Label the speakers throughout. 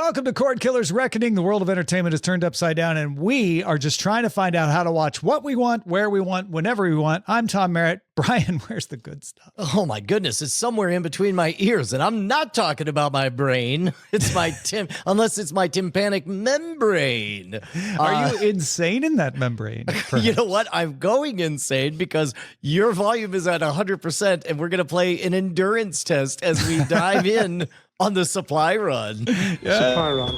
Speaker 1: Welcome to Cordkillers Reckoning. The world of entertainment is turned upside down, and we are just trying to find out how to watch what we want, where we want, whenever we want. I'm Tom Merritt. Brian, where's the good stuff?
Speaker 2: Oh my goodness, it's somewhere in between my ears, and I'm not talking about my brain. It's my unless it's my tympanic membrane.
Speaker 1: Are you insane in that membrane?
Speaker 2: You know what? I'm going insane because your volume is at 100%, and we're going to play an endurance test as we dive in on the supply run.
Speaker 1: Yeah.
Speaker 3: Supply run.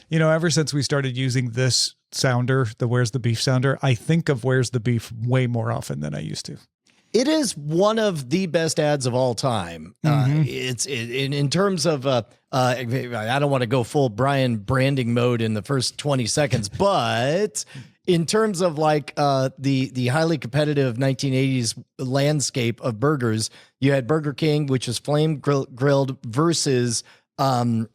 Speaker 1: You know, ever since we started using this sounder, the Where's the Beef sounder, I think of Where's the Beef way more often than I used to.
Speaker 2: It is one of the best ads of all time. It's in terms of, I don't want to go full Brian branding mode in the first 20 seconds, but in terms of like the highly competitive 1980s landscape of burgers, you had Burger King, which is flame grilled versus whatever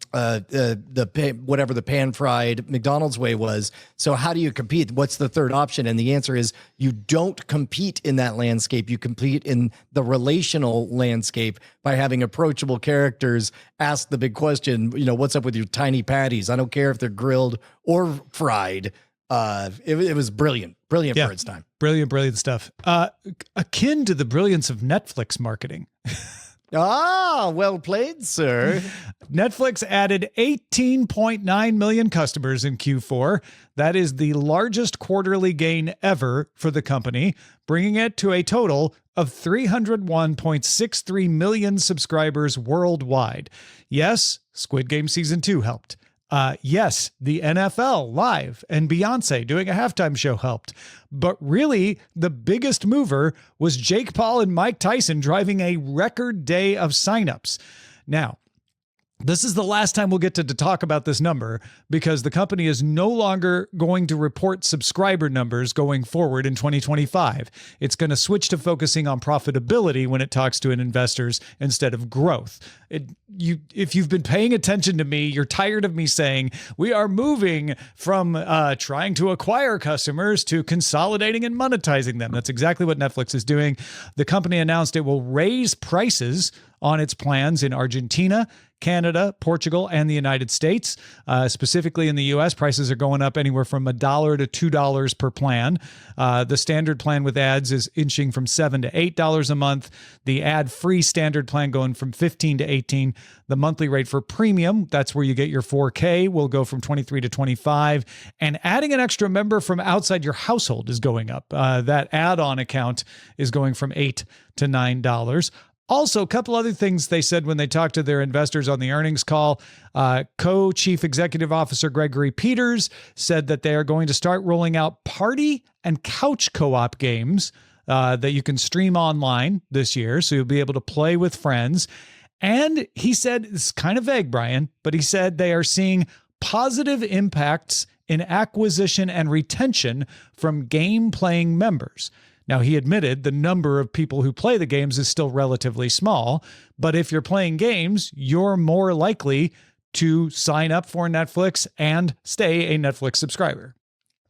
Speaker 2: the pan fried McDonald's way was. So how do you compete? What's the third option? And the answer is you don't compete in that landscape. You compete in the relational landscape by having approachable characters ask the big question, you know, what's up with your tiny patties? I don't care if they're grilled or fried. It was brilliant for its time.
Speaker 1: Brilliant stuff. Akin to the brilliance of Netflix marketing.
Speaker 2: Ah, well played, sir.
Speaker 1: Netflix added 18.9 million customers in Q4. That is the largest quarterly gain ever for the company, bringing it to a total of 301.63 million subscribers worldwide. Yes, Squid Game Season 2 helped. Yes, the NFL live and Beyonce doing a halftime show helped. But really, the biggest mover was Jake Paul and Mike Tyson driving a record day of signups. Now, this is the last time we'll get to talk about this number because the company is no longer going to report subscriber numbers going forward in 2025. It's going to switch to focusing on profitability when it talks to investors instead of growth. If you've been paying attention to me, you're tired of me saying we are moving from trying to acquire customers to consolidating and monetizing them. That's exactly what Netflix is doing. The company announced it will raise prices on its plans in Argentina, Canada, Portugal, and the United States. Specifically in the U.S., prices are going up anywhere from $1 to $2 per plan. The standard plan with ads is inching from $7 to $8 a month. The ad-free standard plan going from $15 to $18. The monthly rate for premium, that's where you get your 4K, will go from $23 to $25. And adding an extra member from outside your household is going up. That add-on account is going from $8 to $9. Also, a couple other things they said when they talked to their investors on the earnings call. Co-Chief Executive Officer Gregory Peters said that they are going to start rolling out party and couch co-op games that you can stream online this year. So you'll be able to play with friends. And he said, it's kind of vague, Brian, but he said they are seeing positive impacts in acquisition and retention from game-playing members. Now, he admitted the number of people who play the games is still relatively small, but if you're playing games, you're more likely to sign up for Netflix and stay a Netflix subscriber.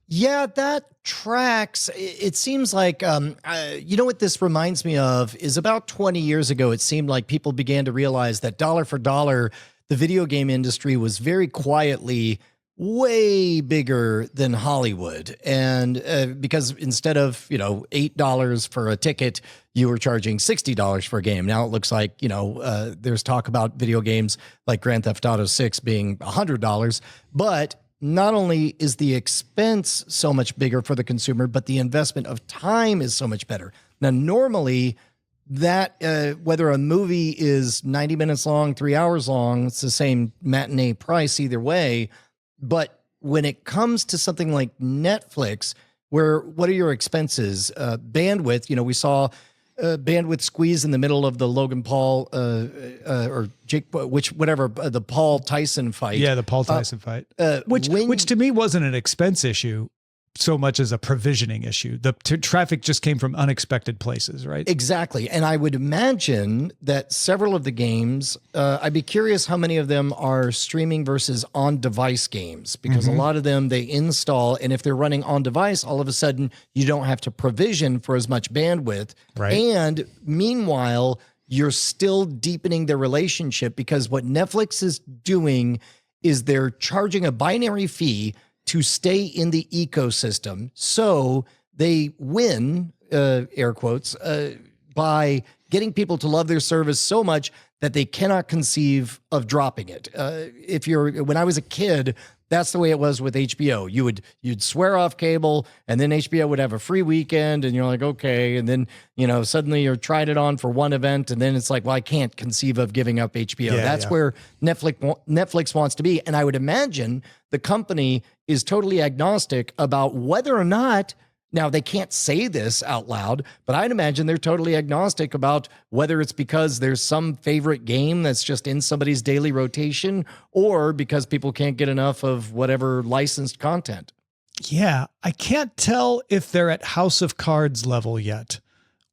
Speaker 2: Yeah, that tracks. It seems like, you know what this reminds me of is about 20 years ago, it seemed like people began to realize that dollar for dollar, the video game industry was very quietly way bigger than Hollywood. And because instead of, $8 for a ticket, you were charging $60 for a game. Now it looks like, there's talk about video games like Grand Theft Auto 6 being $100. But not only is the expense so much bigger for the consumer, but the investment of time is so much better. Now, normally that whether a movie is 90 minutes long, 3 hours long, it's the same matinee price either way. But when it comes to something like Netflix, what are your expenses? Bandwidth, we saw bandwidth squeeze in the middle of the Logan Paul or Jake, the Paul Tyson fight.
Speaker 1: Yeah, the Paul Tyson fight, which to me wasn't an expense issue. so much as a provisioning issue. The traffic just came from unexpected places, right?
Speaker 2: Exactly. And I would imagine that several of the games, I'd be curious how many of them are streaming versus on-device games, because a lot of them they install, and if they're running on-device, all of a sudden you don't have to provision for as much bandwidth.
Speaker 1: Right.
Speaker 2: And meanwhile, you're still deepening the relationship, because what Netflix is doing is they're charging a binary fee to stay in the ecosystem. So they win, air quotes, by getting people to love their service so much that they cannot conceive of dropping it. When I was a kid, that's the way it was with HBO. You'd swear off cable, and then HBO would have a free weekend, and you're like, okay. And then, suddenly you're tried it on for one event, and then it's like, well, I can't conceive of giving up HBO. That's where Netflix wants to be. And I would imagine the company is totally agnostic about whether or not, now they can't say this out loud, but I'd imagine they're totally agnostic about whether it's because there's some favorite game that's just in somebody's daily rotation, or because people can't get enough of whatever licensed content.
Speaker 1: Yeah, I can't tell if they're at House of Cards level yet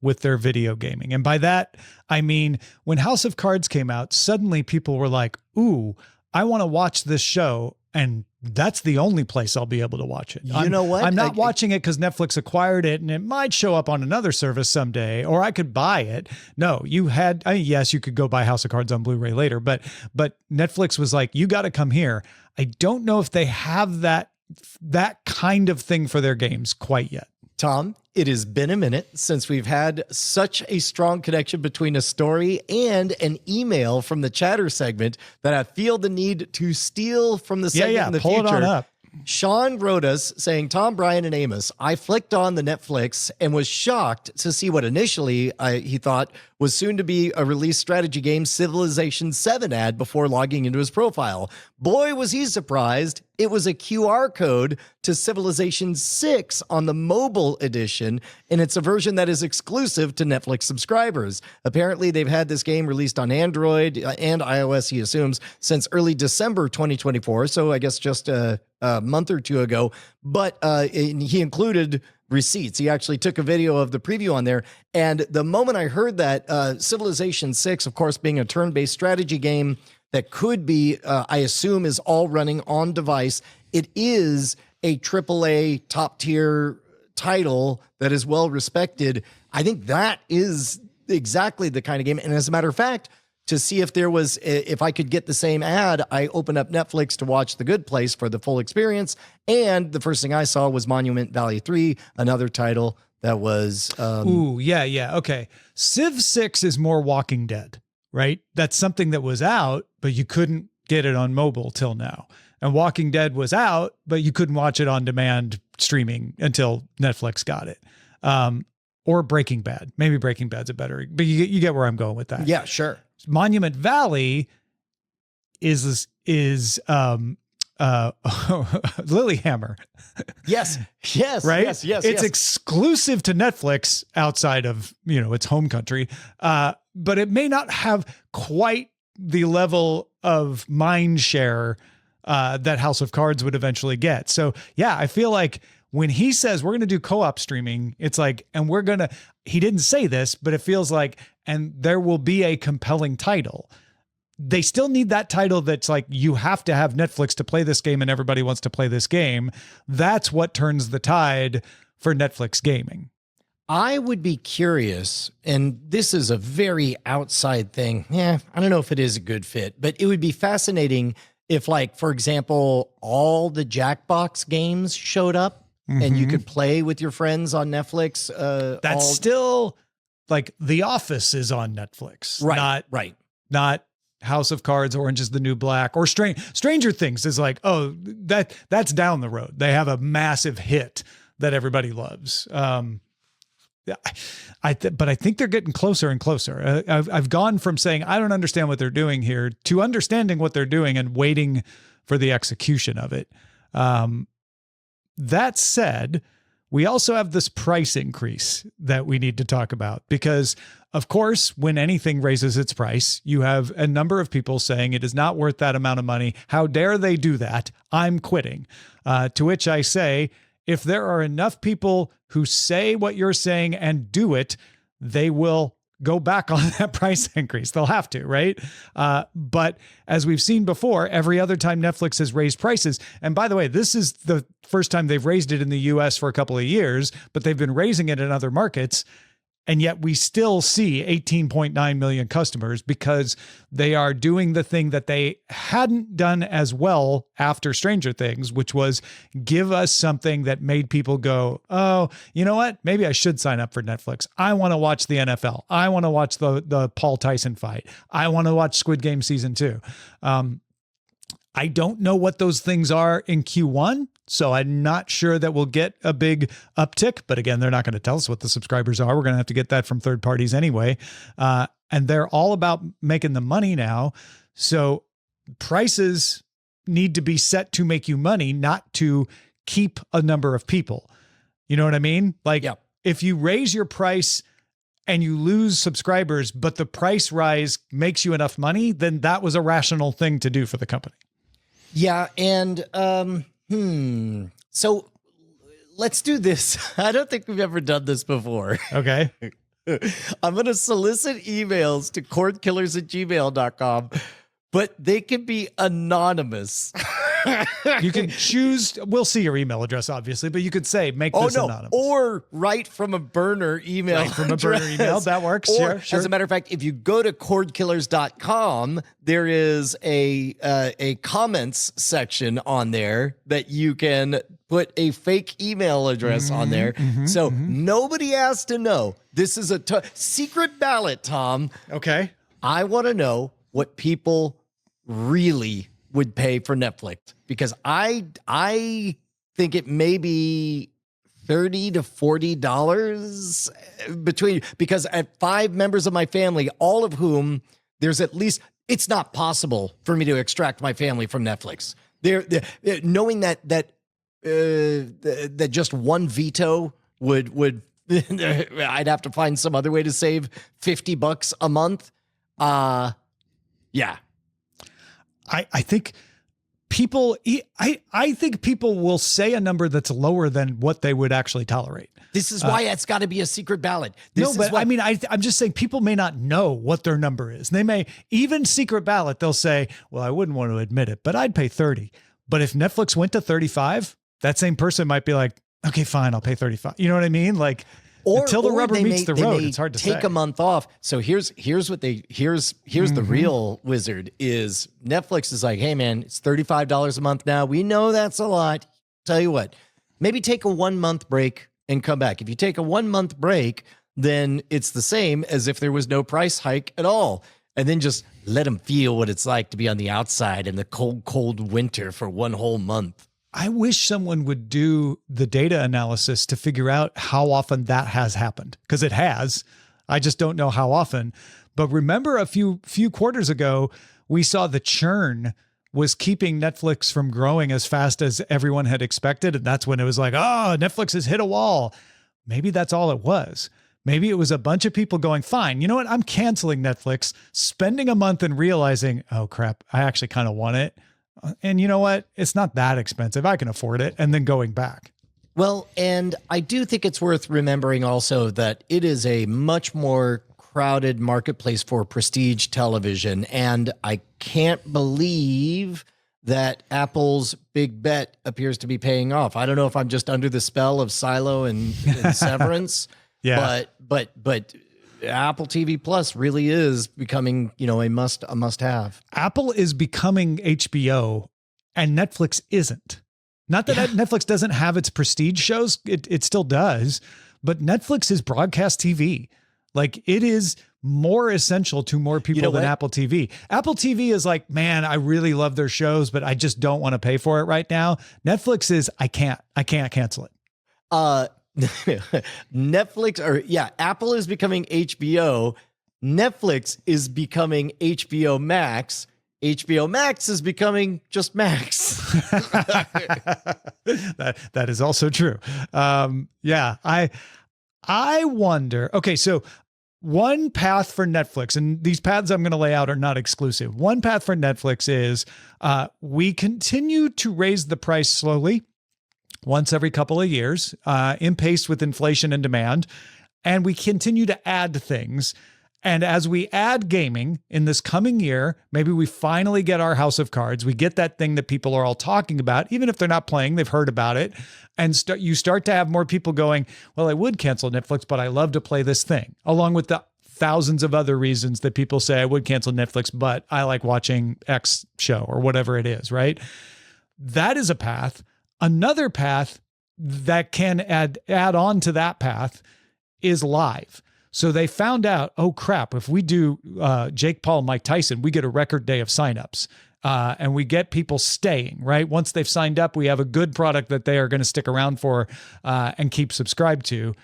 Speaker 1: with their video gaming. And by that, I mean, when House of Cards came out, suddenly people were like, ooh, I want to watch this show, and that's the only place I'll be able to watch it.
Speaker 2: You know what?
Speaker 1: I'm not watching it because Netflix acquired it and it might show up on another service someday, or I could buy it. No, yes, you could go buy House of Cards on Blu-ray later, but Netflix was like, you got to come here. I don't know if they have that kind of thing for their games quite yet.
Speaker 2: Tom, it has been a minute since we've had such a strong connection between a story and an email from the chatter segment that I feel the need to steal from the segment in the
Speaker 1: pull
Speaker 2: future.
Speaker 1: It on up.
Speaker 2: Sean wrote us saying, Tom, Brian, and Amos, I flicked on the Netflix and was shocked to see what initially he thought was soon to be a release strategy game, Civilization 7 ad before logging into his profile. Boy, was he surprised. It was a QR code to Civilization 6 on the mobile edition, and it's a version that is exclusive to Netflix subscribers. Apparently, they've had this game released on Android and iOS, he assumes, since early December 2024, so I guess just a month or two ago, but he included receipts. He actually took a video of the preview on there, and the moment I heard that, Civilization 6, of course, being a turn-based strategy game that could be, I assume, is all running on device. It is a AAA top-tier title that is well-respected. I think that is exactly the kind of game, and as a matter of fact, to see if I could get the same ad, I opened up Netflix to watch The Good Place for the full experience. And the first thing I saw was Monument Valley 3, another title that was...
Speaker 1: Okay. Civ 6 is more Walking Dead, right? That's something that was out, but you couldn't get it on mobile till now. And Walking Dead was out, but you couldn't watch it on demand streaming until Netflix got it. Or Breaking Bad. Maybe Breaking Bad's a better... But you get where I'm going with that.
Speaker 2: Yeah, sure.
Speaker 1: Monument Valley is Lilyhammer.
Speaker 2: Yes.
Speaker 1: Right?
Speaker 2: Yes.
Speaker 1: It's exclusive to Netflix outside of, its home country. But it may not have quite the level of mind share that House of Cards would eventually get. So yeah, I feel like when he says we're going to do co-op streaming, it's like, and he didn't say this, but it feels like, and there will be a compelling title. They still need that title that's like, you have to have Netflix to play this game and everybody wants to play this game. That's what turns the tide for Netflix gaming.
Speaker 2: I would be curious, and this is a very outside thing. Yeah, I don't know if it is a good fit, but it would be fascinating if, like, for example, all the Jackbox games showed up and you could play with your friends on Netflix.
Speaker 1: That's still like The Office is on Netflix.
Speaker 2: Right.
Speaker 1: Not House of Cards, Orange is the New Black, or Stranger Things is like, oh, that's down the road. They have a massive hit that everybody loves. But I think they're getting closer and closer. I've gone from saying, I don't understand what they're doing here, to understanding what they're doing and waiting for the execution of it. That said, we also have this price increase that we need to talk about because, of course, when anything raises its price, you have a number of people saying it is not worth that amount of money. How dare they do that? I'm quitting. To which I say, if there are enough people who say what you're saying and do it, they will go back on that price increase. They'll have to, right? But as we've seen before, every other time Netflix has raised prices, and by the way, this is the first time they've raised it in the US for a couple of years, but they've been raising it in other markets. And yet we still see 18.9 million customers because they are doing the thing that they hadn't done as well after Stranger Things, which was give us something that made people go, oh, you know what? Maybe I should sign up for Netflix. I want to watch the NFL. I want to watch the Paul Tyson fight. I want to watch Squid Game season 2. I don't know what those things are in Q1, so I'm not sure that we'll get a big uptick. But again, they're not going to tell us what the subscribers are. We're going to have to get that from third parties anyway. And they're all about making the money now. So prices need to be set to make you money, not to keep a number of people. You know what I mean? Like if you raise your price and you lose subscribers, but the price rise makes you enough money, then that was a rational thing to do for the company.
Speaker 2: Yeah. And, so let's do this. I don't think we've ever done this before.
Speaker 1: Okay.
Speaker 2: I'm going to solicit emails to cordkillers@gmail.com, but they can be anonymous.
Speaker 1: You can choose. We'll see your email address, obviously, but you could say, make this anonymous.
Speaker 2: Or write from a burner email.
Speaker 1: Write from a burner email. That works.
Speaker 2: Or,
Speaker 1: sure.
Speaker 2: As a matter of fact, if you go to cordkillers.com, there is a comments section on there that you can put a fake email address on there. So nobody has to know. This is a secret ballot, Tom.
Speaker 1: Okay.
Speaker 2: I want to know what people really would pay for Netflix, because I think it may be $30 to $40 between, because at 5 members of my family, all of whom there's at least, it's not possible for me to extract my family from Netflix. They're knowing that just one veto would I'd have to find some other way to save $50 a month. Yeah.
Speaker 1: I think people, I think people will say a number that's lower than what they would actually tolerate.
Speaker 2: This is why it's got to be a secret ballot.
Speaker 1: I'm just saying people may not know what their number is. They may, even secret ballot, they'll say, well, I wouldn't want to admit it, but I'd pay 30. But if Netflix went to 35, that same person might be like, okay, fine, I'll pay 35. You know what I mean? Like, until the rubber meets the road, it's hard to
Speaker 2: take
Speaker 1: say.
Speaker 2: a month off. So here's the real wizard is Netflix is like, hey man, it's $35 a month now. We know that's a lot. Tell you what, maybe take a 1 month break and come back. If you take a 1 month break, then it's the same as if there was no price hike at all. And then just let them feel what it's like to be on the outside in the cold, cold winter for 1 whole month.
Speaker 1: I wish someone would do the data analysis to figure out how often that has happened, because it has. I just don't know how often. But remember a few quarters ago, we saw the churn was keeping Netflix from growing as fast as everyone had expected. And that's when it was like, oh, Netflix has hit a wall. Maybe that's all it was. Maybe it was a bunch of people going, fine, you know what? I'm canceling Netflix, spending a month and realizing, oh crap, I actually kind of want it. And you know what? It's not that expensive. I can afford it. And then going back.
Speaker 2: Well, and I do think it's worth remembering also that it is a much more crowded marketplace for prestige television. And I can't believe that Apple's big bet appears to be paying off. I don't know if I'm just under the spell of Silo and Severance.
Speaker 1: Yeah.
Speaker 2: But Apple TV Plus really is becoming, a must have.
Speaker 1: Apple is becoming HBO and Netflix isn't. Not that Netflix doesn't have its prestige shows. It still does, but Netflix is broadcast TV. Like, it is more essential to more people than Apple TV. Apple TV is like, man, I really love their shows, but I just don't want to pay for it right now. Netflix is, I can't cancel it.
Speaker 2: Apple is becoming HBO. Netflix is becoming HBO Max. HBO Max is becoming just Max.
Speaker 1: That is also true. I wonder, okay, so one path for Netflix, and these paths I'm going to lay out are not exclusive. One path for Netflix is we continue to raise the price slowly. once every couple of years, in pace with inflation and demand. And we continue to add things. And as we add gaming in this coming year, maybe we finally get our House of Cards. We get that thing that people are all talking about, even if they're not playing, they've heard about it. And you start to have more people going, well, I would cancel Netflix, but I love to play this thing, along with the thousands of other reasons that people say I would cancel Netflix, but I like watching X show or whatever it is, right? That is a path. Another path that can add on to that path is live. So they found out, oh crap, if we do Jake Paul, Mike Tyson, we get a record day of signups. And we get people staying, right? Once they've signed up, we have a good product that they are going to stick around for and keep subscribed to.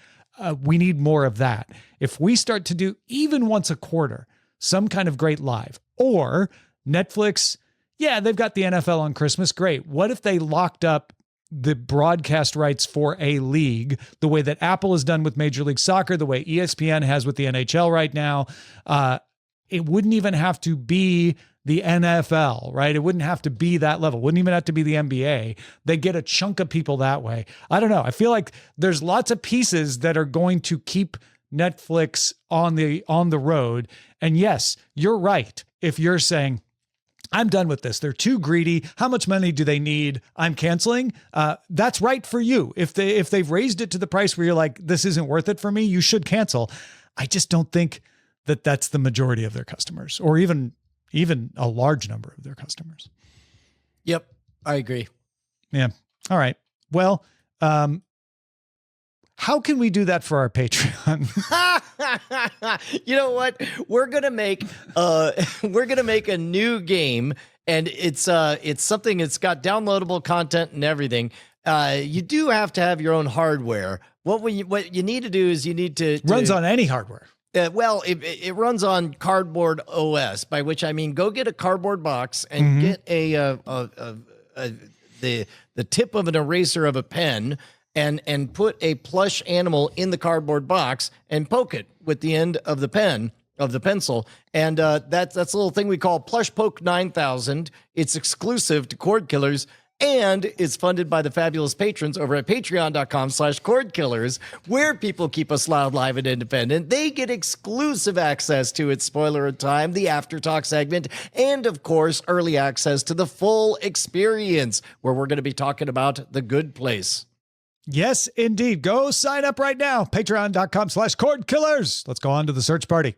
Speaker 1: We need more of that. If we start to do even once a quarter, some kind of great live, or Netflix, yeah, they've got the NFL on Christmas. Great. What if they locked up the broadcast rights for a league, the way that Apple has done with Major League Soccer, the way ESPN has with the NHL right now? It wouldn't even have to be the NFL, right? It wouldn't have to be that level. It wouldn't even have to be the NBA. They get a chunk of people that way. I don't know. I feel like there's lots of pieces that are going to keep Netflix on the road. And yes, you're right. If you're saying, I'm done with this, they're too greedy, how much money do they need, I'm canceling, that's right for you. If they've raised it to the price where you're like, this isn't worth it for me, you should cancel. I just don't think that that's the majority of their customers, or even a large number of their customers.
Speaker 2: Yep, I agree.
Speaker 1: Yeah. All right. Well, how can we do that for our Patreon?
Speaker 2: You know what? We're gonna make a new game, and it's something that's got downloadable content and everything. You do have to have your own hardware. What you need to do is you need to
Speaker 1: runs on any hardware.
Speaker 2: Well, it runs on Cardboard OS, by which I mean go get a cardboard box and get the tip of an eraser of a pen and put a plush animal in the cardboard box and poke it with the end of the pencil. And that's a little thing we call Plush Poke 9000. It's exclusive to Cordkillers, and it's funded by the fabulous patrons over at patreon.com/Cordkillers, where people keep us loud, live, and independent. They get exclusive access to its spoiler in time, the After Talk segment, and of course, early access to the full experience, where we're going to be talking about The Good Place.
Speaker 1: Yes, indeed. Go sign up right now. Patreon.com/Cordkillers. Let's go on to the search party.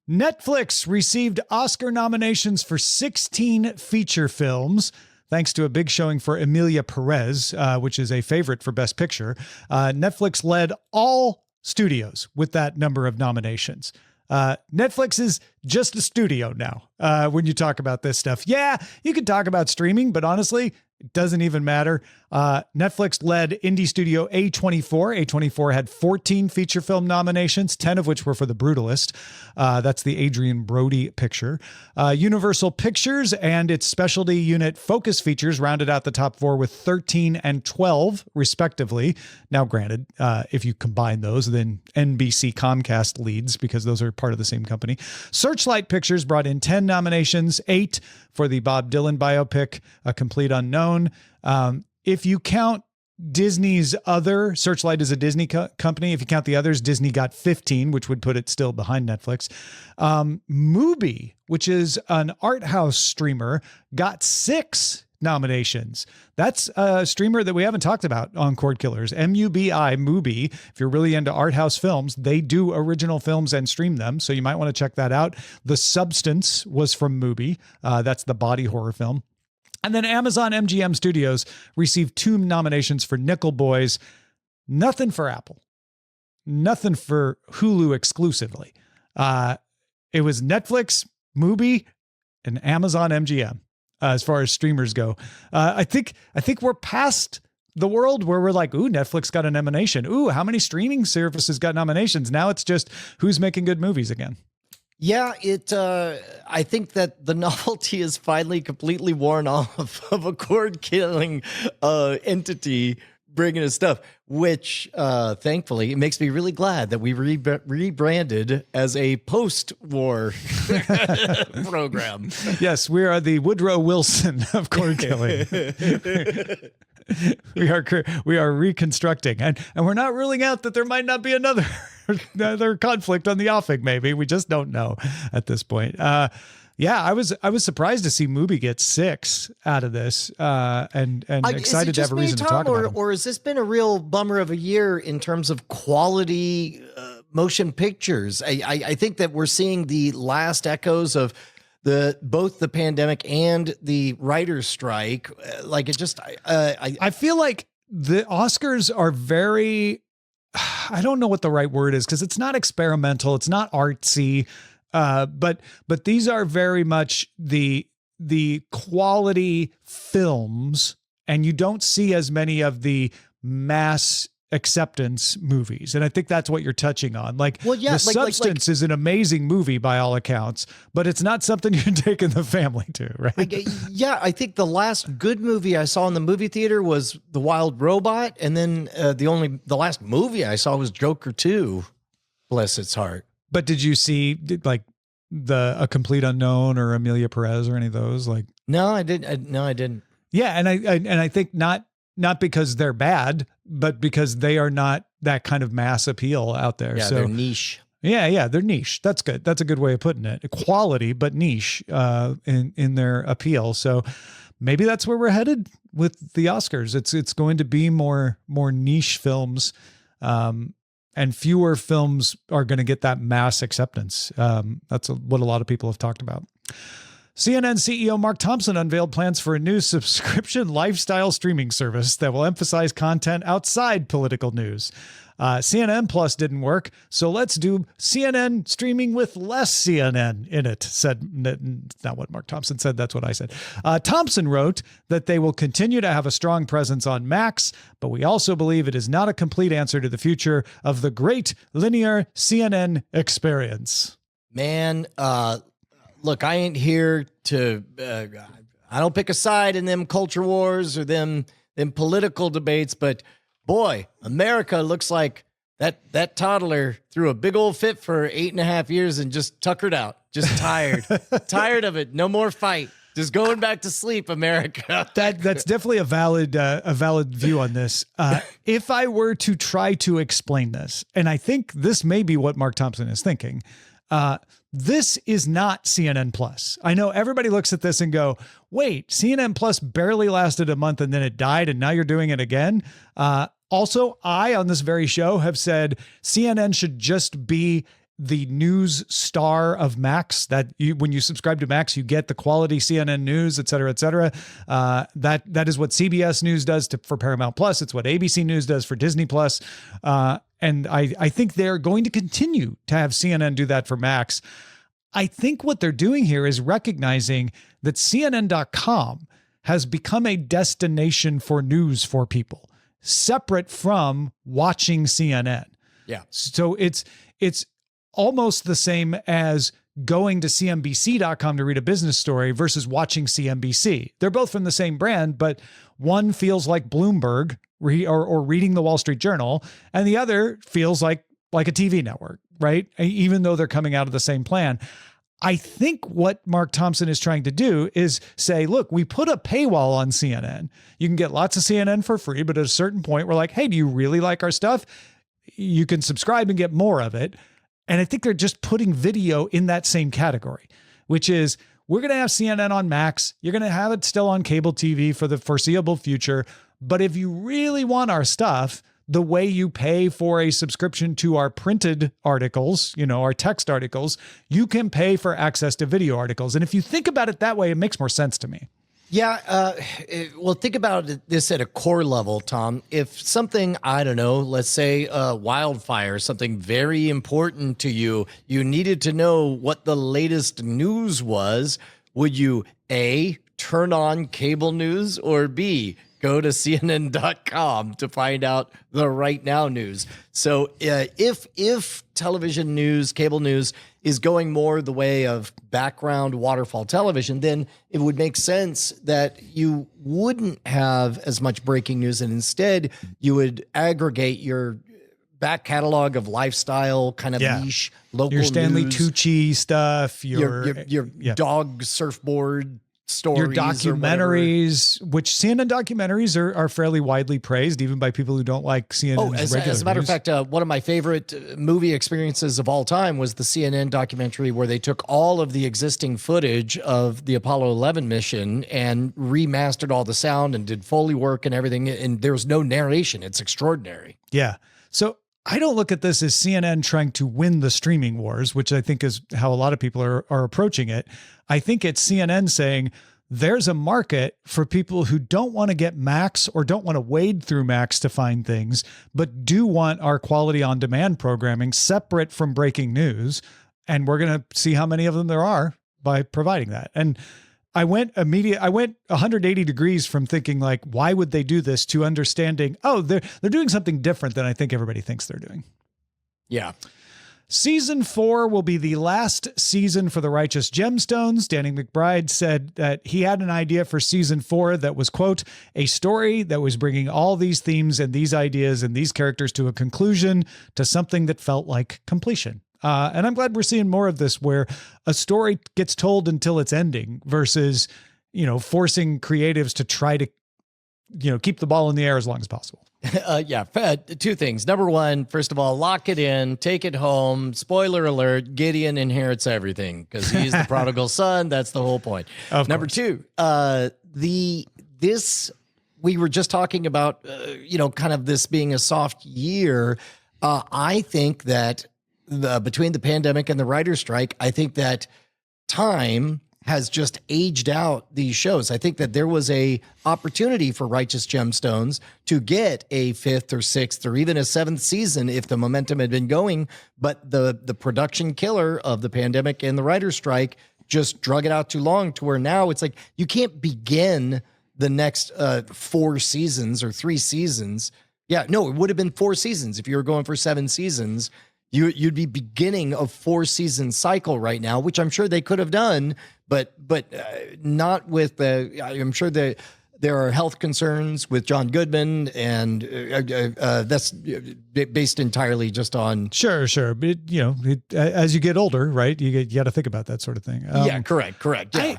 Speaker 1: Netflix received Oscar nominations for 16 feature films, thanks to a big showing for Emilia Pérez, which is a favorite for Best Picture. Netflix led all studios with that number of nominations. Netflix is just a studio now when you talk about this stuff. Yeah, you could talk about streaming, but honestly, it doesn't even matter. Netflix led indie studio A24. A24 had 14 feature film nominations, 10 of which were for The Brutalist. That's the Adrian Brody picture. Universal Pictures and its specialty unit Focus Features rounded out the top four with 13 and 12, respectively. Now, granted, if you combine those, then NBC Comcast leads because those are part of the same company. Searchlight Pictures brought in 10 nominations, 8 for the Bob Dylan biopic, A Complete Unknown. If you count Disney's other, Searchlight is a Disney company. If you count the others, Disney got 15, which would put it still behind Netflix. Mubi, which is an art house streamer, got 6 nominations. That's a streamer that we haven't talked about on Cordkillers. M-U-B-I, Mubi. If you're really into art house films, they do original films and stream them, so you might want to check that out. The Substance was from Mubi. That's the body horror film. And then Amazon MGM Studios received 2 nominations for Nickel Boys. Nothing for Apple. Nothing for Hulu exclusively. It was Netflix, Mubi, and Amazon MGM as far as streamers go. I think we're past the world where we're like, ooh, Netflix got a nomination. Ooh, how many streaming services got nominations? Now it's just who's making good movies again.
Speaker 2: Yeah, I think that the novelty is finally completely worn off of a cord-killing entity bringing us stuff, which thankfully it makes me really glad that we rebranded as a post-war program.
Speaker 1: Yes, we are the Woodrow Wilson of cord killing. we are reconstructing, and we're not ruling out that there might not be another conflict on the offing. Maybe we just don't know at this point. Yeah, I was surprised to see Mubi get 6 out of this, and excited to have a reason to talk about it.
Speaker 2: Or has this been a real bummer of a year in terms of quality motion pictures? I think that we're seeing the last echoes of both the pandemic and the writer's strike. Like it just,
Speaker 1: I feel like the Oscars are very, I don't know what the right word is, because it's not experimental, it's not artsy. But these are very much the quality films, and you don't see as many of the mass acceptance movies. And I think that's what you're touching on. Like,
Speaker 2: well, yeah,
Speaker 1: The Substance is an amazing movie by all accounts, but it's not something you take in the family to, right?
Speaker 2: I think the last good movie I saw in the movie theater was The Wild Robot. And then the last movie I saw was Joker 2, bless its heart.
Speaker 1: But did you see like A Complete Unknown or Emilia Pérez or any of those? Like,
Speaker 2: no, I didn't.
Speaker 1: Yeah, and I think not because they're bad, but because they are not that kind of mass appeal out there.
Speaker 2: Yeah,
Speaker 1: so
Speaker 2: they're niche.
Speaker 1: Yeah, they're niche. That's good. That's a good way of putting it. Quality, but niche in their appeal. So maybe that's where we're headed with the Oscars. It's going to be more niche films. And fewer films are going to get that mass acceptance. That's what a lot of people have talked about. CNN CEO Mark Thompson unveiled plans for a new subscription lifestyle streaming service that will emphasize content outside political news. CNN Plus didn't work, so let's do CNN streaming with less CNN in it, said, not what Mark Thompson said, that's what I said. Thompson wrote that they will continue to have a strong presence on Max, but we also believe it is not a complete answer to the future of the great linear CNN experience.
Speaker 2: Man, look, I ain't here to, I don't pick a side in them culture wars or them political debates, but boy, America looks like that toddler threw a big old fit for 8.5 years and just tuckered out, just tired, tired of it. No more fight. Just going back to sleep, America.
Speaker 1: That's definitely a valid view on this. If I were to try to explain this, and I think this may be what Mark Thompson is thinking, this is not CNN Plus. I know everybody looks at this and go, wait, CNN Plus barely lasted a month and then it died and now you're doing it again. Also, I, on this very show, have said CNN should just be the news star of Max, that when you subscribe to Max, you get the quality CNN news, et cetera, et cetera. That is what CBS News does for Paramount Plus. It's what ABC News does for Disney Plus. And I think they're going to continue to have CNN do that for Max. I think what they're doing here is recognizing that CNN.com has become a destination for news for people, separate from watching CNN.
Speaker 2: Yeah.
Speaker 1: So it's almost the same as going to CNBC.com to read a business story versus watching CNBC. They're both from the same brand, but one feels like Bloomberg or reading the Wall Street Journal, and the other feels like a TV network, right? Even though they're coming out of the same plan. I think what Mark Thompson is trying to do is say, look, we put a paywall on CNN. You can get lots of CNN for free, but at a certain point, we're like, hey, do you really like our stuff? You can subscribe and get more of it. And I think they're just putting video in that same category, which is we're going to have CNN on Max. You're going to have it still on cable TV for the foreseeable future. But if you really want our stuff, the way you pay for a subscription to our printed articles, our text articles, you can pay for access to video articles. And if you think about it that way, it makes more sense to me.
Speaker 2: Yeah. Well, think about this at a core level, Tom. If something, I don't know, let's say wildfire, something very important to you, you needed to know what the latest news was, would you A, turn on cable news, or B, go to CNN.com to find out the right now news? So if television news, cable news is going more the way of background waterfall television, then it would make sense that you wouldn't have as much breaking news, and instead you would aggregate your back catalog of lifestyle kind of niche local
Speaker 1: your Stanley
Speaker 2: news,
Speaker 1: Tucci stuff,
Speaker 2: your dog surfboard stories,
Speaker 1: your documentaries, which CNN documentaries are fairly widely praised, even by people who don't like CNN's regular
Speaker 2: as a matter
Speaker 1: news.
Speaker 2: of fact, one of my favorite movie experiences of all time was the CNN documentary where they took all of the existing footage of the Apollo 11 mission and remastered all the sound and did Foley work and everything. And there was no narration. It's extraordinary.
Speaker 1: Yeah. So I don't look at this as CNN trying to win the streaming wars, which I think is how a lot of people are approaching it. I think it's CNN saying there's a market for people who don't want to get Max or don't want to wade through Max to find things, but do want our quality on demand programming separate from breaking news. And we're going to see how many of them there are by providing that. And I went 180 degrees from thinking like, why would they do this, to understanding, oh, they're doing something different than I think everybody thinks they're doing.
Speaker 2: Yeah.
Speaker 1: Season 4 will be the last season for the Righteous Gemstones. Danny McBride said that he had an idea for season 4 that was, quote, a story that was bringing all these themes and these ideas and these characters to a conclusion, to something that felt like completion. And I'm glad we're seeing more of this, where a story gets told until it's ending versus, forcing creatives to try to, keep the ball in the air as long as possible.
Speaker 2: Two things. Number one, first of all, lock it in, take it home. Spoiler alert, Gideon inherits everything because he's the prodigal son. That's the whole point. Number two, we were just talking about, kind of this being a soft year. I think that between the pandemic and the writer's strike, I think that time has just aged out these shows. I think that there was a opportunity for Righteous Gemstones to get a 5th or 6th or even a 7th season if the momentum had been going, but the production killer of the pandemic and the writer's strike just drug it out too long, to where now it's like you can't begin the next 4 seasons or 3 seasons. Yeah, no, it would have been 4 seasons if you were going for 7 seasons. You'd be beginning a 4-season cycle right now, which I'm sure they could have done, but not with the. I'm sure that there are health concerns with John Goodman, and that's based entirely just on.
Speaker 1: Sure. But, as you get older, right, you got to think about that sort of thing.
Speaker 2: Correct. Yeah.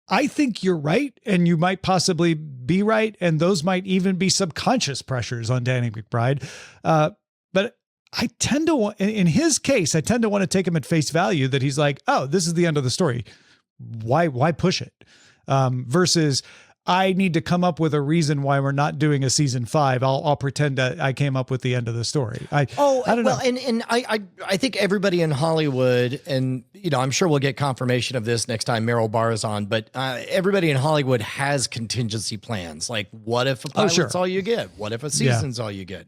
Speaker 1: I think you're right, and you might possibly be right, and those might even be subconscious pressures on Danny McBride, but I tend to, in his case, I tend to want to take him at face value that he's like, oh, this is the end of the story. Why push it? Versus I need to come up with a reason why we're not doing a season 5. I'll pretend that I came up with the end of the story. I don't know.
Speaker 2: And I think everybody in Hollywood, and I'm sure we'll get confirmation of this next time Meryl Barr is on, but everybody in Hollywood has contingency plans. Like, what if a pilot's all you get? What if a season's all you get?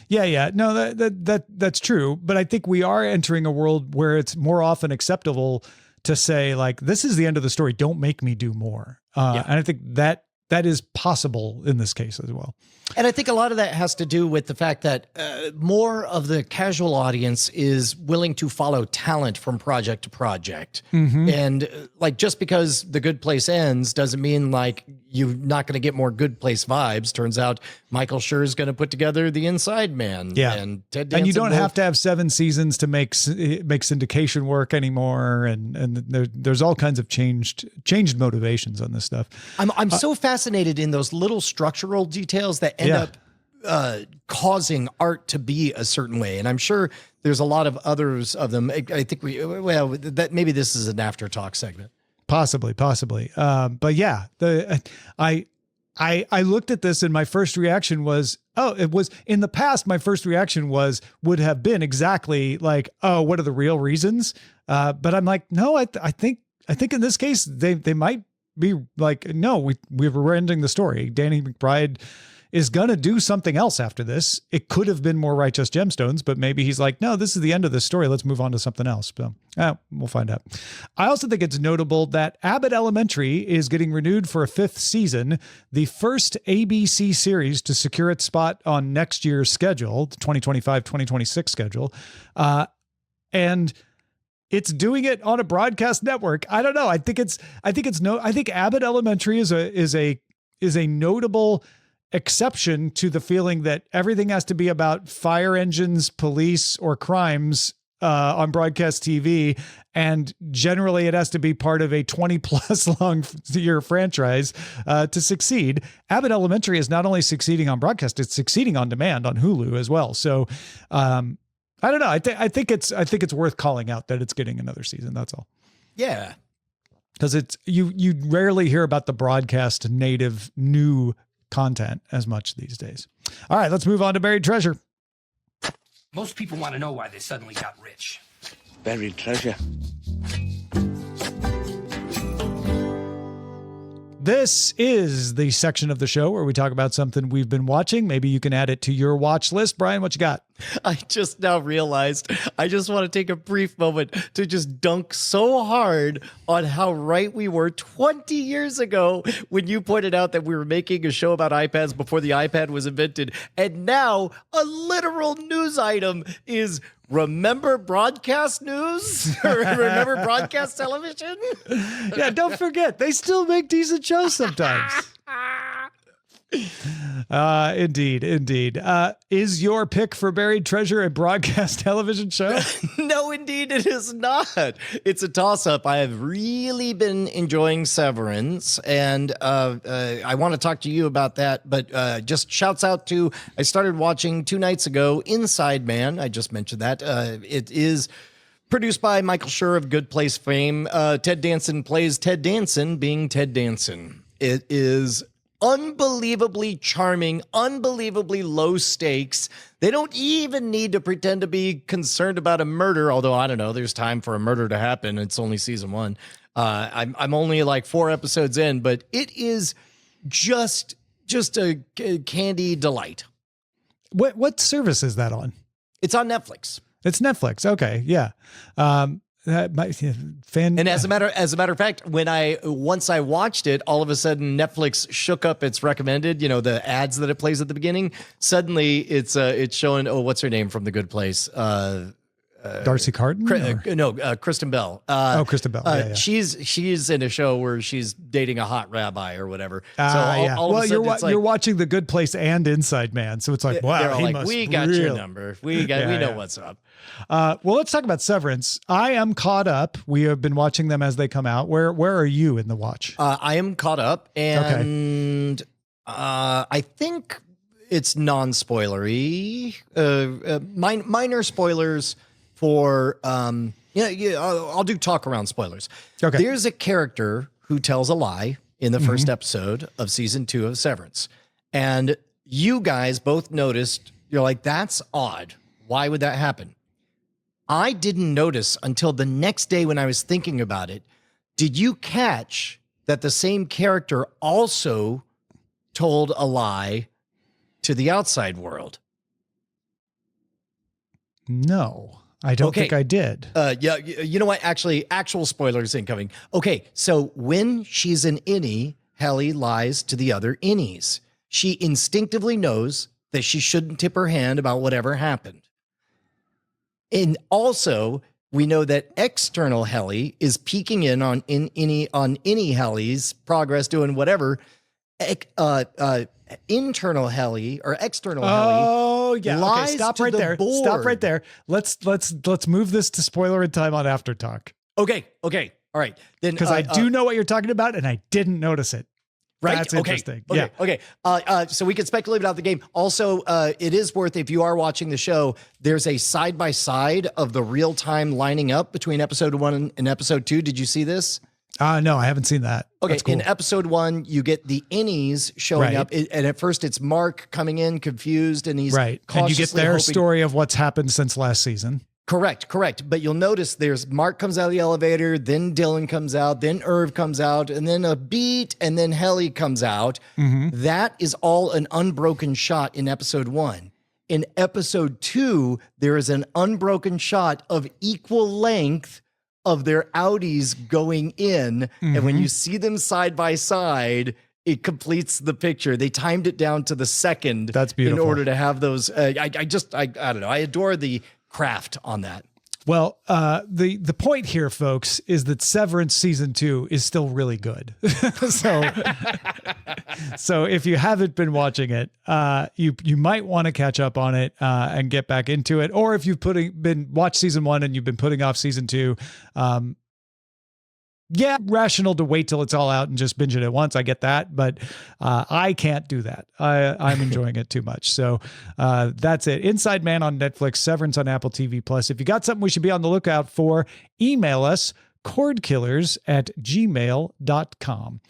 Speaker 1: Yeah. No, that's true. But I think we are entering a world where it's more often acceptable to say, like, this is the end of the story. Don't make me do more. And I think that is possible in this case as well.
Speaker 2: And I think a lot of that has to do with the fact that more of the casual audience is willing to follow talent from project to project. Mm-hmm. And like, just because The Good Place ends doesn't mean like you're not going to get more Good Place vibes. Turns out Michael Schur is going to put together The Inside Man.
Speaker 1: Yeah.
Speaker 2: And Ted Danson.
Speaker 1: And you don't have to have 7 seasons to make syndication work anymore. And there's all kinds of changed motivations on this stuff.
Speaker 2: I'm so fascinated in those little structural details that end up causing art to be a certain way. And I'm sure there's a lot of others of them. I think that maybe this is an after talk segment. Possibly.
Speaker 1: But yeah, I looked at this and my first reaction was, it was in the past. My first reaction would have been exactly like, oh, what are the real reasons? But I'm like, no, I think in this case, they might be like, no, we're ending the story. Danny McBride is going to do something else after this. It could have been more Righteous Gemstones, but maybe he's like, no, this is the end of the story. Let's move on to something else. So we'll find out. I also think it's notable that Abbott Elementary is getting renewed for a 5th season, the first ABC series to secure its spot on next year's schedule, the 2025-2026 schedule. and it's doing it on a broadcast network. I don't know. I think Abbott Elementary is a notable exception to the feeling that everything has to be about fire engines, police, or crimes on broadcast TV. And generally it has to be part of a 20+ long year franchise to succeed. Abbott Elementary is not only succeeding on broadcast, it's succeeding on demand on Hulu as well. So I don't know. I think it's worth calling out that it's getting another season. That's all.
Speaker 2: Yeah.
Speaker 1: Because it's you rarely hear about the broadcast native new content as much these days. All right, let's move on to Buried Treasure.
Speaker 4: Most people want to know why they suddenly got rich.
Speaker 5: Buried treasure.
Speaker 1: This is the section of the show where we talk about something we've been watching. Maybe you can add it to your watch list. Brian, what you got?
Speaker 2: I just now realized I just want to take a brief moment to just dunk so hard on how right we were 20 years ago when you pointed out that we were making a show about iPads before the iPad was invented. And now a literal news item is remember broadcast news? Remember broadcast television?
Speaker 1: Yeah, don't forget, they still make decent shows sometimes. Indeed. Is your pick for Buried Treasure a broadcast television show?
Speaker 2: No, indeed it is not. It's a toss-up. I have really been enjoying Severance, and I want to talk to you about that, but just shouts out to, I started watching 2 nights ago, Inside Man. I just mentioned that. It is produced by Michael Schur of Good Place fame. Ted Danson plays Ted Danson being Ted Danson. It is unbelievably charming, unbelievably low stakes. They don't even need to pretend to be concerned about a murder, although I don't know, there's time for a murder to happen. It's only season 1. I'm only like 4 episodes in, but it is just a candy delight.
Speaker 1: What service is that on?
Speaker 2: It's on Netflix.
Speaker 1: It's Netflix. Okay, yeah.
Speaker 2: And as a matter of fact, once I watched it, all of a sudden Netflix shook up its recommended, the ads that it plays at the beginning. Suddenly it's showing, what's her name from The Good Place?
Speaker 1: Darcy Carton?
Speaker 2: Kristen Bell.
Speaker 1: Kristen Bell. Yeah.
Speaker 2: She's in a show where she's dating a hot rabbi or whatever.
Speaker 1: All of a sudden you're watching The Good Place and Inside Man, so it's like, wow, he must
Speaker 2: we got your number. We know what's up.
Speaker 1: Well, let's talk about Severance. I am caught up. We have been watching them as they come out. Where are you in the watch?
Speaker 2: I am caught up, and I think it's non-spoilery. Minor spoilers for I'll do talk around spoilers.
Speaker 1: Okay.
Speaker 2: There's a character who tells a lie in the first episode of season 2 of Severance, and you guys both noticed. You're like, that's odd. Why would that happen? I didn't notice until the next day when I was thinking about it. Did you catch that the same character also told a lie to the outside world?
Speaker 1: No, I don't think I did.
Speaker 2: Yeah, you know what? Actually, actual spoilers incoming. Okay, so when she's an innie, Helly lies to the other innies. She instinctively knows that she shouldn't tip her hand about whatever happened. And also, we know that external Helly is peeking in on innie Helly's progress, doing whatever. Internal Helly or external Helly.
Speaker 1: Oh yeah.
Speaker 2: Lies
Speaker 1: okay, stop
Speaker 2: to
Speaker 1: right
Speaker 2: the
Speaker 1: there.
Speaker 2: board.
Speaker 1: Stop right there. Let's move this to spoiler in time on After Talk.
Speaker 2: Okay. All right. Then
Speaker 1: because I do know what you're talking about, and I didn't notice it.
Speaker 2: Right.
Speaker 1: That's interesting.
Speaker 2: Okay.
Speaker 1: Yeah.
Speaker 2: Okay. So we can speculate about the game. Also, it is worth, if you are watching the show, there's a side-by-side of the real-time lining up between episode 1 and episode 2. Did you see this?
Speaker 1: No, I haven't seen that.
Speaker 2: Okay.
Speaker 1: That's cool.
Speaker 2: In episode 1, you get the innies showing up. And at first it's Mark coming in confused, and he's
Speaker 1: right. And you get their story of what's happened since last season.
Speaker 2: Correct. But you'll notice there's Mark comes out of the elevator, then Dylan comes out, then Irv comes out, and then a beat, and then Helly comes out. Mm-hmm. That is all an unbroken shot in episode 1. In episode 2, there is an unbroken shot of equal length of their Audis going in. Mm-hmm. And when you see them side by side, it completes the picture. They timed it down to the second.
Speaker 1: That's beautiful.
Speaker 2: In order to have those. I don't know. I adore the craft on that.
Speaker 1: Well, the point here, folks, is that Severance season 2 is still really good. So if you haven't been watching it, you might want to catch up on it and get back into it. Or if you've been watched season 1 and you've been putting off season 2, yeah, rational to wait till it's all out and just binge it at once. I get that, but I can't do that. I'm enjoying it too much. So that's it. Inside Man on Netflix, Severance on Apple TV Plus. If you got something we should be on the lookout for, email us, cordkillers@gmail.com.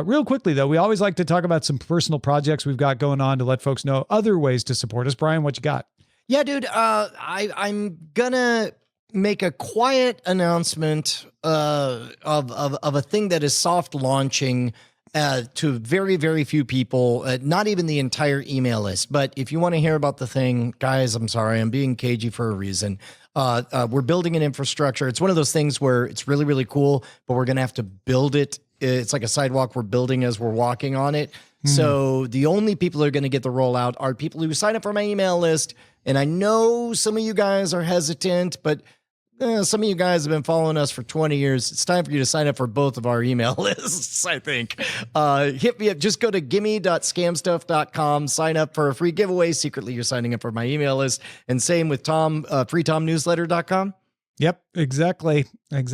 Speaker 1: Real quickly, though, we always like to talk about some personal projects we've got going on to let folks know other ways to support us. Brian, what you got?
Speaker 2: Yeah, dude, I'm gonna make a quiet announcement of a thing that is soft launching to very, very few people, not even the entire email list. But if you want to hear about the thing, guys, I'm sorry, I'm being cagey for a reason. We're building an infrastructure. It's one of those things where it's really, really cool, but we're going to have to build it. It's like a sidewalk we're building as we're walking on it. So the only people that are going to get the rollout are people who sign up for my email list. And I know some of you guys are hesitant, but some of you guys have been following us for 20 years. It's time for you to sign up for both of our email lists, I think. Hit me up. Just go to gimme.scamstuff.com, sign up for a free giveaway. Secretly, you're signing up for my email list. And same with Tom, freetomnewsletter.com.
Speaker 1: Yep, exactly. And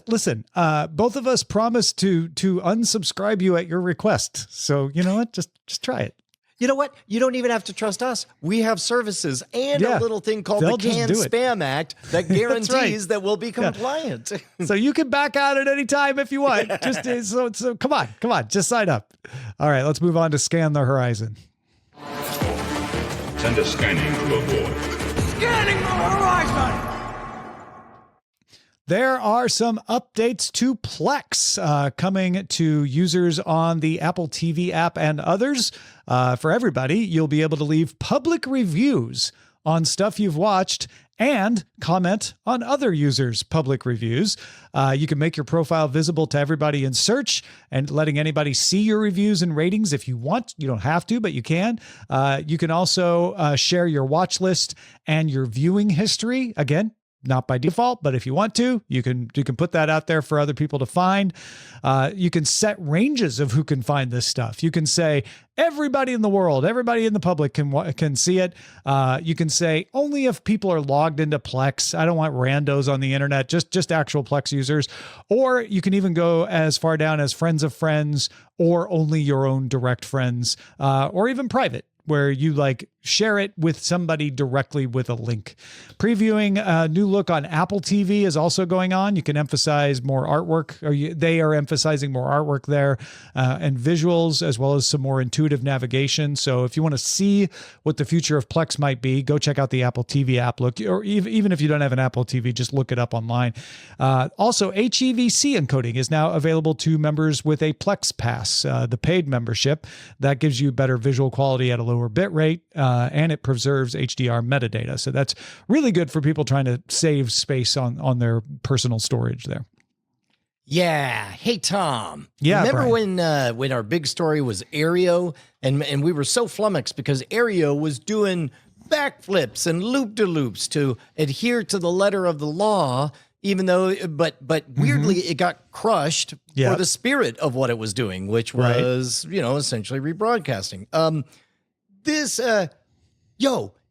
Speaker 1: listen, both of us promised to unsubscribe you at your request. So you know what? Just try it.
Speaker 2: You know what? You don't even have to trust us. We have services and a little thing called the Canned Spam Act that guarantees that we'll be compliant.
Speaker 1: So you can back out at any time if you want. Just so come on, just sign up. All right, let's move on to Scan the Horizon.
Speaker 5: Send a scanning to avoid.
Speaker 4: Scanning the horizon!
Speaker 1: There are some updates to Plex coming to users on the Apple TV app and others. For everybody, you'll be able to leave public reviews on stuff you've watched and comment on other users' public reviews. You can make your profile visible to everybody in search and letting anybody see your reviews and ratings if you want. You don't have to, but you can. You can also share your watch list and your viewing history. Again, not by default, but if you want to, you can put that out there for other people to find. You can set ranges of who can find this stuff. You can say everybody in the world, everybody in the public can see it. You can say only if people are logged into Plex. I don't want randos on the internet, just actual Plex users. Or you can even go as far down as friends of friends or only your own direct friends, or even private, where you share it with somebody directly with a link. Previewing a new look on Apple TV is also going on. You can emphasize more artwork, they are emphasizing more artwork there, and visuals, as well as some more intuitive navigation. So if you want to see what the future of Plex might be, go check out the Apple TV app. Look, or even if you don't have an Apple TV, just look it up online. Also, HEVC encoding is now available to members with a Plex Pass, the paid membership. That gives you better visual quality at a lower bit rate, and it preserves HDR metadata. So that's really good for people trying to save space on their personal storage there.
Speaker 2: Yeah. Hey, Tom.
Speaker 1: Yeah.
Speaker 2: Remember
Speaker 1: Brian,
Speaker 2: when our big story was Aereo, and we were so flummoxed because Aereo was doing backflips and loop-de-loops to adhere to the letter of the law, even though, but weirdly it got crushed for the spirit of what it was doing, which was, essentially rebroadcasting.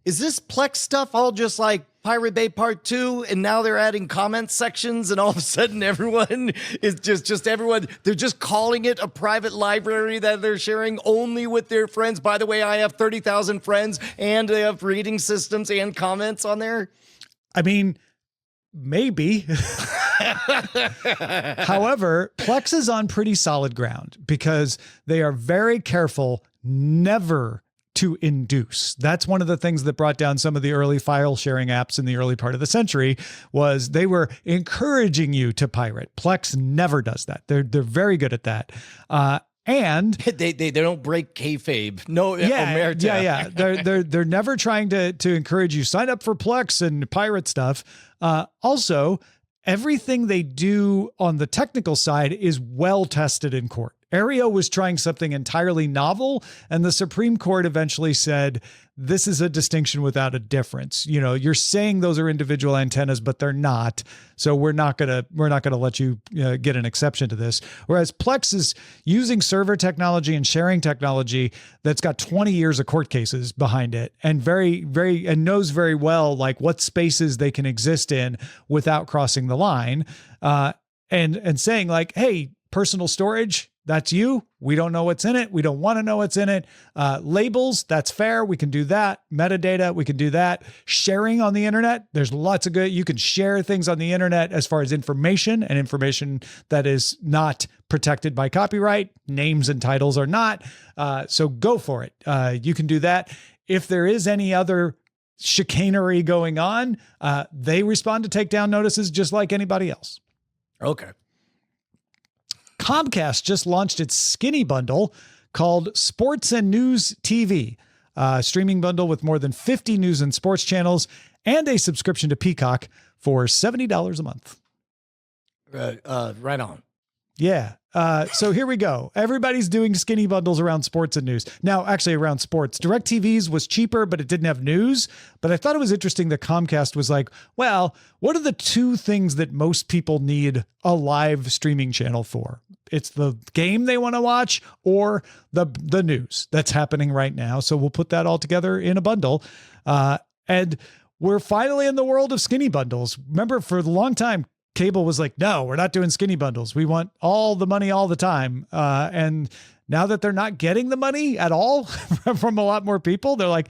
Speaker 2: Is this Plex stuff all just like Pirate Bay Part 2, and now they're adding comment sections, and all of a sudden everyone is just everyone, they're just calling it a private library that they're sharing only with their friends. By the way, I have 30,000 friends, and they have rating systems and comments on there.
Speaker 1: I mean, maybe. However, Plex is on pretty solid ground because they are very careful never to induce. That's one of the things that brought down some of the early file sharing apps in the early part of the century, was they were encouraging you to pirate. Plex never does that. They're very good at that. And
Speaker 2: they don't break kayfabe. No, omerta.
Speaker 1: Yeah. They're never trying to encourage you sign up for Plex and pirate stuff. Also, everything they do on the technical side is well tested in court. Aereo was trying something entirely novel, and the Supreme Court eventually said, this is a distinction without a difference. You know, you're saying those are individual antennas, but they're not. So we're not gonna let you get an exception to this. Whereas Plex is using server technology and sharing technology that's got 20 years of court cases behind it, and and knows very well like what spaces they can exist in without crossing the line, and saying like, hey, personal storage, that's you. We don't know what's in it. We don't want to know what's in it. Labels, that's fair. We can do that. Metadata, we can do that. Sharing on the internet, there's lots of good. You can share things on the internet as far as information, and information that is not protected by copyright. Names and titles are not. So go for it. You can do that. If there is any other chicanery going on, they respond to takedown notices just like anybody else.
Speaker 2: Okay.
Speaker 1: Comcast just launched its skinny bundle called Sports and News TV, a streaming bundle with more than 50 news and sports channels and a subscription to Peacock for $70 a month.
Speaker 2: Right on.
Speaker 1: Yeah. So here we go. Everybody's doing skinny bundles around sports and news. Now, actually around sports. DirecTV's was cheaper, but it didn't have news. But I thought it was interesting that Comcast was like, well, what are the two things that most people need a live streaming channel for? It's the game they want to watch or the news that's happening right now. So we'll put that all together in a bundle. And we're finally in the world of skinny bundles. Remember, for a long time, cable was like, no, we're not doing skinny bundles. We want all the money all the time. And now that they're not getting the money at all from a lot more people, they're like,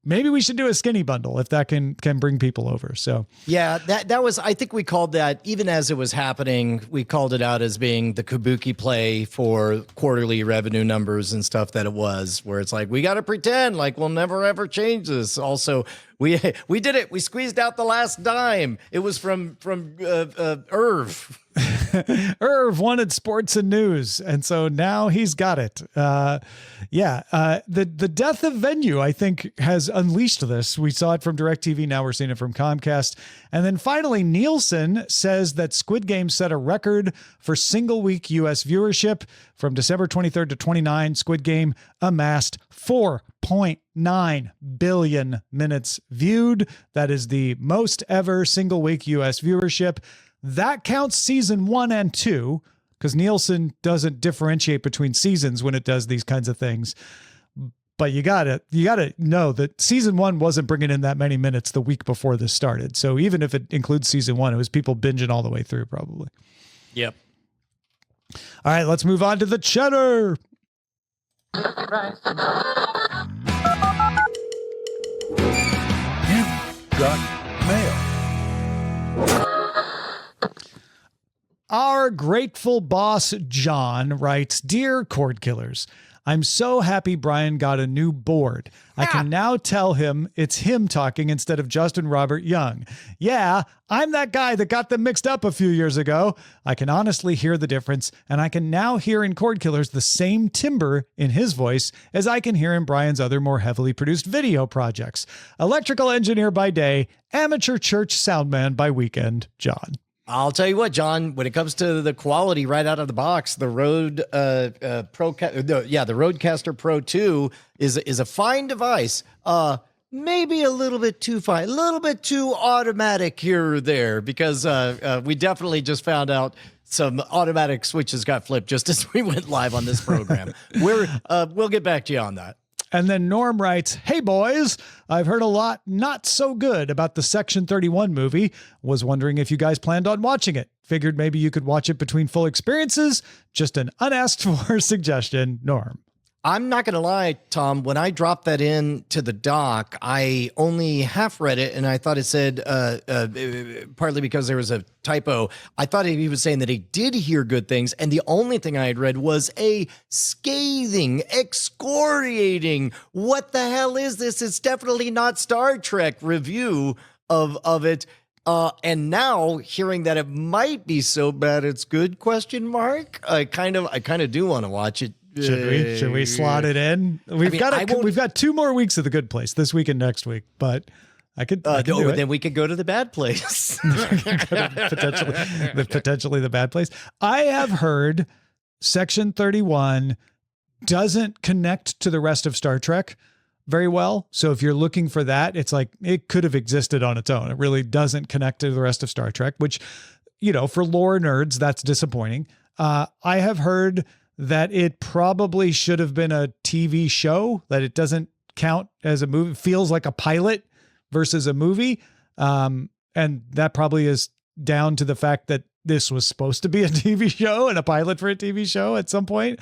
Speaker 1: maybe we should do a skinny bundle if that can bring people over. So
Speaker 2: yeah, that was, I think we called that, even as it was happening, we called it out as being the kabuki play for quarterly revenue numbers and stuff that it was, where it's like, we got to pretend like we'll never ever change this. Also, we did it. We squeezed out the last dime. It was from Irv.
Speaker 1: Irv wanted sports and news, and so now he's got it. The death of Venue, I think, has unleashed this. We saw it from DirecTV. Now we're seeing it from Comcast. And then finally, Nielsen says that Squid Game set a record for single week U.S. viewership. From December 23rd to 29, Squid Game amassed 4.9 billion minutes viewed. That is the most ever single week U.S. viewership. That counts season 1 and 2, because Nielsen doesn't differentiate between seasons when it does these kinds of things. But you gotta know that season 1 wasn't bringing in that many minutes the week before this started. So even if it includes season 1, it was people binging all the way through probably.
Speaker 2: Yep.
Speaker 1: All right, let's move on to the cheddar.
Speaker 5: You've got mail.
Speaker 1: Our grateful boss, John, writes, Dear Cordkillers, I'm so happy Brian got a new board. I can now tell him it's him talking instead of Justin Robert Young. Yeah, I'm that guy that got them mixed up a few years ago. I can honestly hear the difference, and I can now hear in Cordkillers the same timbre in his voice as I can hear in Brian's other more heavily produced video projects. Electrical engineer by day, amateur church soundman by weekend, John.
Speaker 2: I'll tell you what, John, when it comes to the quality right out of the box, the the Rodecaster Pro 2 is a fine device. Maybe a little bit too fine, a little bit too automatic here or there, because we definitely just found out some automatic switches got flipped just as we went live on this program. We'll get back to you on that.
Speaker 1: And then Norm writes, Hey boys, I've heard a lot not so good about the Section 31 movie. Was wondering if you guys planned on watching it. Figured maybe you could watch it between full experiences. Just an unasked for suggestion, Norm.
Speaker 2: I'm not going to lie, Tom, when I dropped that in to the doc, I only half read it, and I thought it said, partly because there was a typo, I thought he was saying that he did hear good things, and the only thing I had read was a scathing, excoriating, what the hell is this? It's definitely not Star Trek review of it. And now hearing that it might be so bad it's good, question mark, I kind of do want to watch it.
Speaker 1: Should we slot it in? We've got 2 more weeks of The Good Place, this week and next week, but I could do it.
Speaker 2: Then we could go to The Bad Place.
Speaker 1: potentially The Bad Place. I have heard Section 31 doesn't connect to the rest of Star Trek very well. So if you're looking for that, it's like it could have existed on its own. It really doesn't connect to the rest of Star Trek, which, for lore nerds, that's disappointing. I have heard that it probably should have been a TV show, that it doesn't count as a movie. It feels like a pilot versus a movie. And that probably is down to the fact that this was supposed to be a TV show and a pilot for a TV show at some point.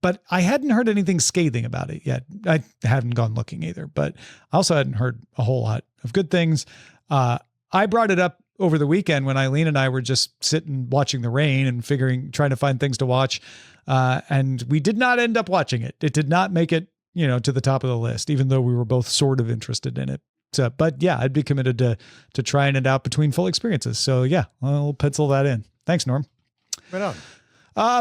Speaker 1: But I hadn't heard anything scathing about it yet. I hadn't gone looking either, but I also hadn't heard a whole lot of good things. I brought it up over the weekend when Eileen and I were just sitting watching the rain and trying to find things to watch. And we did not end up watching it. It did not make it, to the top of the list, even though we were both sort of interested in it. So, but yeah, I'd be committed to trying it out between full experiences. So yeah, I'll pencil that in. Thanks, Norm.
Speaker 2: Right on.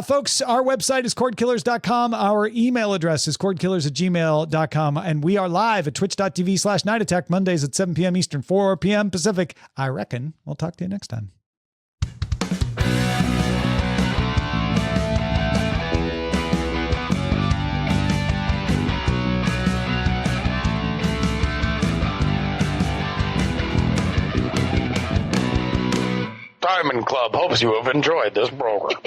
Speaker 1: Folks, our website is cordkillers.com. Our email address is cordkillers@gmail.com. And we are live at twitch.tv/Night Attack Mondays at 7 p.m. Eastern, 4 p.m. Pacific. I reckon we'll talk to you next time.
Speaker 6: Diamond Club hopes you have enjoyed this program.